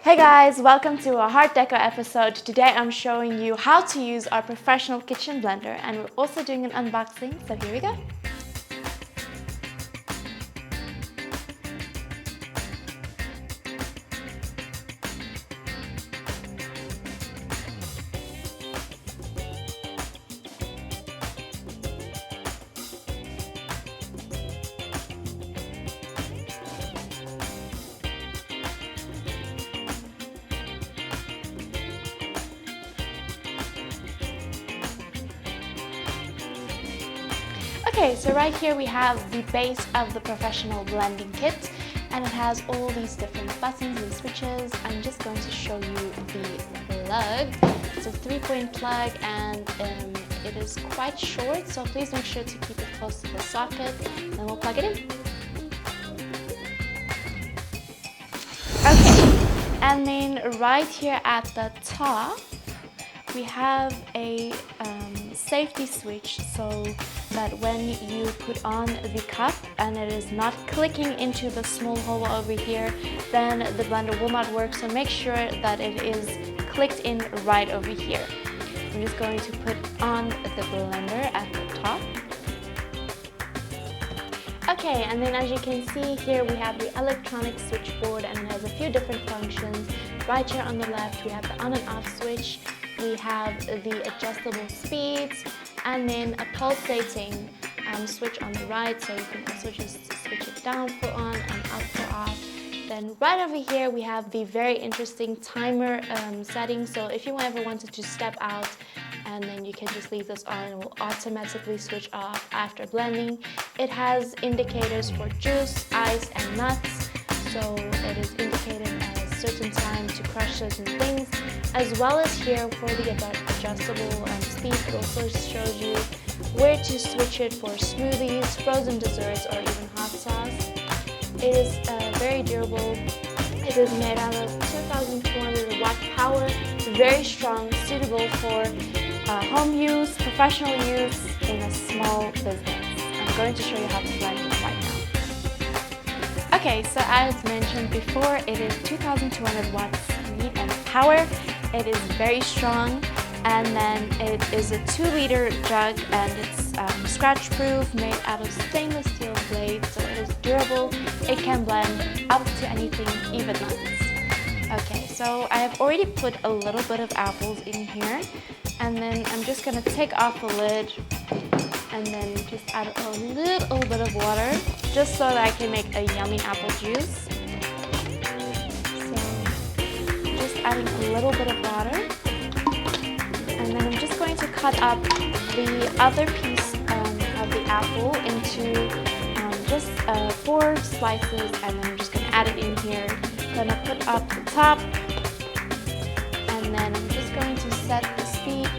Hey guys, welcome to a Heartdeco episode. Today I'm showing you how to use our professional kitchen blender, and we're also doing an unboxing, so here we go. Okay, so right here we have the base of the professional blending kit, and it has all these different buttons and switches. I'm just going to show you the plug. It's a 3-point plug, and it is quite short, so please make sure to keep it close to the socket, and then we'll plug it in. Okay, and then right here at the top, we have a safety switch, so that when you put on the cup and it is not clicking into the small hole over here, then the blender will not work, so make sure that it is clicked in right over here. I'm just going to put on the blender at the top. Okay, and then as you can see here, we have the electronic switchboard, and it has a few different functions. Right here on the left, we have the on and off switch. We have the adjustable speeds, and then a pulsating switch on the right, so you can also just switch it down for on and up for off. Then right over here we have the very interesting timer setting, so if you ever wanted to step out, and then you can just leave this on and it will automatically switch off after blending. It has indicators for juice, ice, and nuts, so it is indicated at a certain time to crush certain things, as well as here for the adjustable speed. It also shows you where to switch it for smoothies, frozen desserts, or even hot sauce. It is very durable. It is made out of 2,200 watt power, very strong, suitable for home use, professional use, in a small business. I'm going to show you how to blend it right now. Okay, so as mentioned before, it is 2,200 watts speed and power. It is very strong, and then it is a 2-liter jug, and it's scratch-proof, made out of stainless steel blades, so it is durable. It can blend up to anything, even nuts. Okay, so I have already put a little bit of apples in here, and then I'm just gonna take off the lid and then just add a little bit of water, just so that I can make a yummy apple juice. Adding a little bit of water, and then I'm just going to cut up the other piece of the apple into just 4 slices, and then I'm just going to add it in here. I'm going to put up the top, and then I'm just going to set the speed.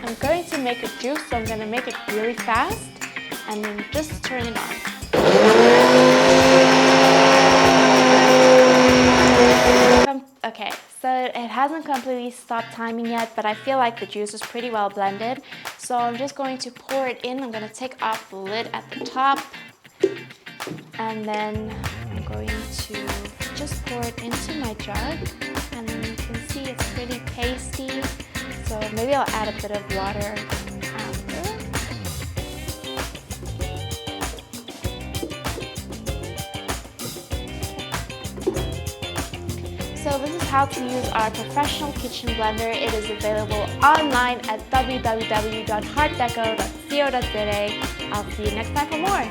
I'm going to make a juice, so I'm going to make it really fast, and then just turn it on. Okay, so it hasn't completely stopped timing yet, but I feel like the juice is pretty well blended. So I'm just going to pour it in. I'm going to take off the lid at the top, and then I'm going to just pour it into my jug. And then you can see it's pretty pasty, so maybe I'll add a bit of water after. So this is how to use our professional kitchen blender. It is available online at www.heartdeco.co.za. I'll see you next time for more.